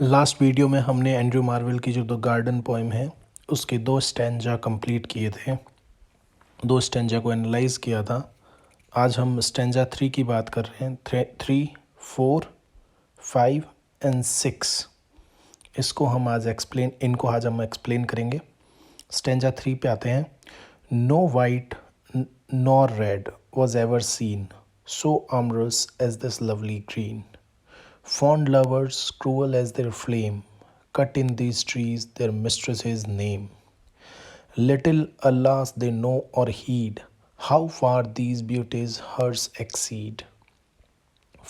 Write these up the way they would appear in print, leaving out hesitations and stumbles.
Last video में हमने Andrew marvel की जो द गार्डन पोएम है उसके 2 स्टैंजा कंप्लीट किए थे, 2 स्टैंजा को एनालाइज किया था। आज हम स्टैंजा 3 की बात कर रहे हैं। 3, 4, 5 एंड 6 इनको आज हम एक्सप्लेन करेंगे। स्टैंजा 3 पे आते हैं। No white nor red was ever seen, so amorous as this lovely green. Fond lovers, cruel as their flame, cut in these trees their mistress's name. Little, alas, they know or heed how far these beauties hers exceed.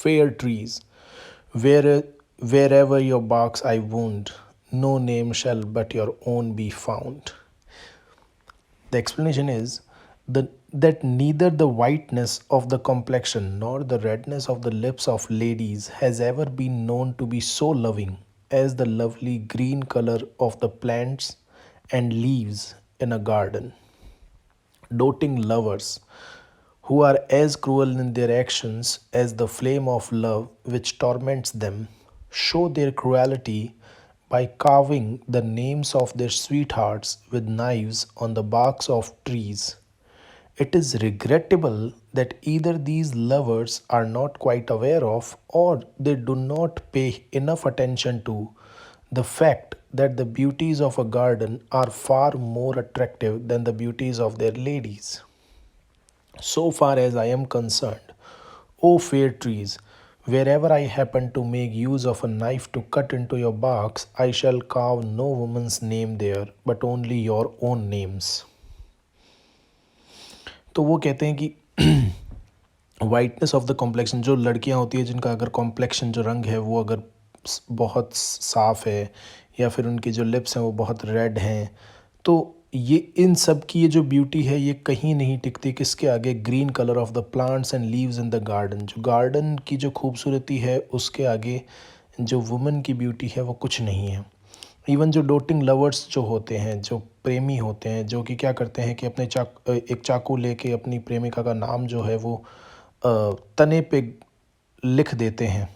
Fair trees, wherever your barks I wound, no name shall but your own be found. The explanation is that neither the whiteness of the complexion nor the redness of the lips of ladies has ever been known to be so loving as the lovely green color of the plants and leaves in a garden. Doting lovers, who are as cruel in their actions as the flame of love which torments them, show their cruelty by carving the names of their sweethearts with knives on the barks of trees. It is regrettable that either these lovers are not quite aware of or they do not pay enough attention to the fact that the beauties of a garden are far more attractive than the beauties of their ladies. So far as I am concerned, O fair trees, wherever I happen to make use of a knife to cut into your barks, I shall carve no woman's name there, but only your own names. तो वो कहते हैं कि whiteness of the complexion, जो लड़कियां होती है जिनका अगर कॉम्प्लेक्शन जो रंग है वो अगर बहुत साफ़ है या फिर उनकी जो लिप्स हैं वो बहुत रेड हैं, तो ये इन सब की ये जो ब्यूटी है ये कहीं नहीं टिकती किसके आगे, green colour of the plants and leaves in the garden. जो गार्डन की जो खूबसूरती है उसके आगे जो वुमन की ब्यूटी है वो कुछ नहीं है। इवन जो डोटिंग लवर्स जो होते हैं, जो प्रेमी होते हैं, जो कि क्या करते हैं कि अपने एक चाकू लेके अपनी प्रेमिका का नाम जो है वो तने पे लिख देते हैं,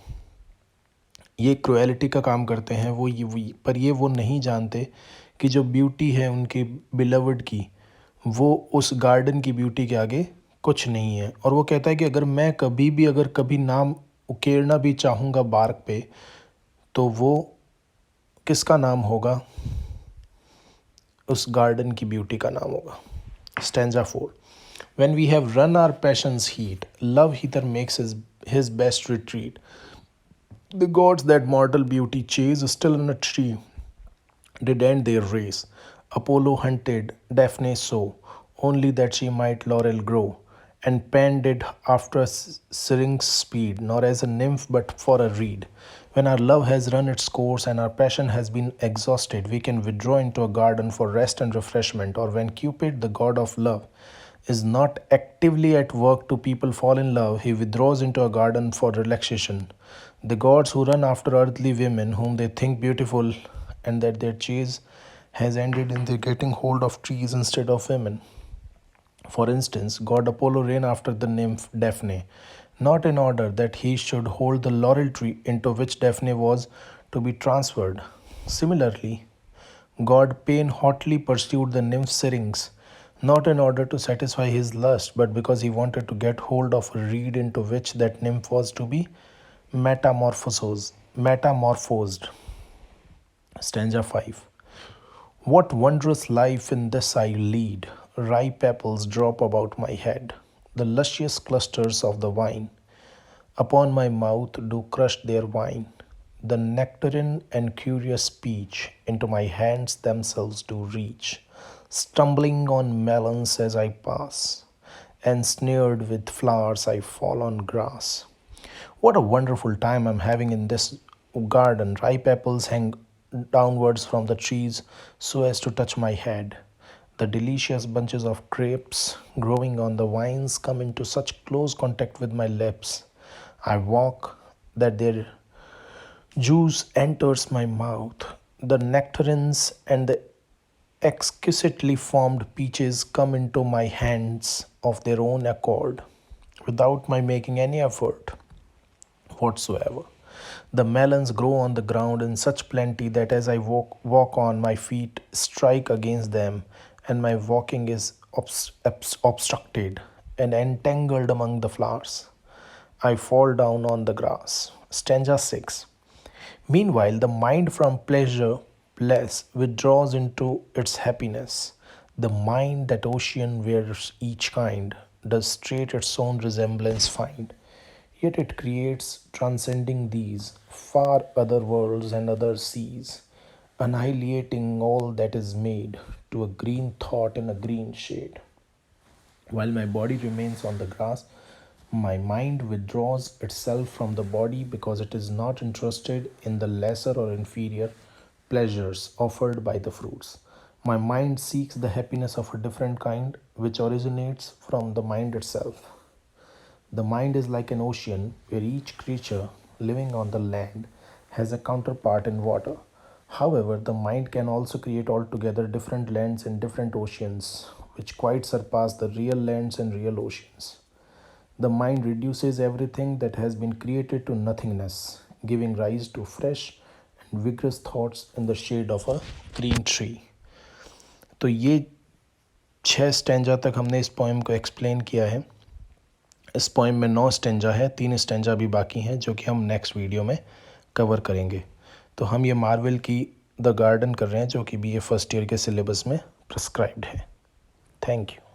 ये क्रुएलिटी का काम करते हैं पर वो नहीं जानते कि जो ब्यूटी है उनकी बिलवड की वो उस गार्डन की ब्यूटी के आगे कुछ नहीं है। और वो कहता है कि अगर कभी नाम उकेरना भी चाहूँगा बार्क पे तो वो किसका नाम होगा, उस गार्डन की ब्यूटी का नाम होगा। Stanza 4। When we have run our passion's heat, love hither makes his best retreat. The gods that mortal beauty chase still in a tree did end their race. Apollo hunted Daphne so, only that she might laurel grow, and Pan did after syrinx speed, nor as a nymph but for a reed. When our love has run its course and our passion has been exhausted, we can withdraw into a garden for rest and refreshment, or when Cupid, the god of love, is not actively at work to people fall in love, he withdraws into a garden for relaxation. The gods who run after earthly women whom they think beautiful, and that their chase has ended in their getting hold of trees instead of women. For instance, god Apollo ran after the nymph Daphne, not in order that he should hold the laurel tree into which Daphne was to be transferred. Similarly, god Pan hotly pursued the nymph Syrinx, not in order to satisfy his lust, but because he wanted to get hold of a reed into which that nymph was to be metamorphosed. Stanza 5. What wondrous life in this I lead! Ripe apples drop about my head. The luscious clusters of the vine upon my mouth do crush their wine. The nectarine and curious peach into my hands themselves do reach, stumbling on melons as I pass, and snared with flowers I fall on grass. What a wonderful time I'm having in this garden. Ripe apples hang downwards from the trees so as to touch my head. The delicious bunches of grapes growing on the vines come into such close contact with my lips. I walk that their juice enters my mouth. The nectarines and the exquisitely formed peaches come into my hands of their own accord, without my making any effort whatsoever. The melons grow on the ground in such plenty that as I walk on, my feet strike against them, and my walking is obstructed and entangled among the flowers. I fall down on the grass. Stanza 6. Meanwhile, the mind from pleasure, bliss, withdraws into its happiness. The mind that ocean wears each kind, does straight its own resemblance find. Yet it creates, transcending these, far other worlds and other seas, annihilating all that is made to a green thought in a green shade. While my body remains on the grass, my mind withdraws itself from the body because it is not interested in the lesser or inferior pleasures offered by the fruits. My mind seeks the happiness of a different kind, which originates from the mind itself. The mind is like an ocean where each creature living on the land has a counterpart in water. However, the mind can also create altogether different lands and different oceans, which quite surpass the real lands and real oceans. The mind reduces everything that has been created to nothingness, giving rise to fresh and vigorous thoughts in the shade of a green tree. तो ये 6 stanza तक हमने इस poem को explain किया है. इस poem में 9 स्टेंजा है, 3 स्टेंजा भी बाकी हैं जो कि हम नेक्स्ट वीडियो में कवर करेंगे. तो हम ये मार्वल की द गार्डन कर रहे हैं जो कि BA फर्स्ट ईयर के सिलेबस में प्रिस्क्राइब्ड है. Thank you.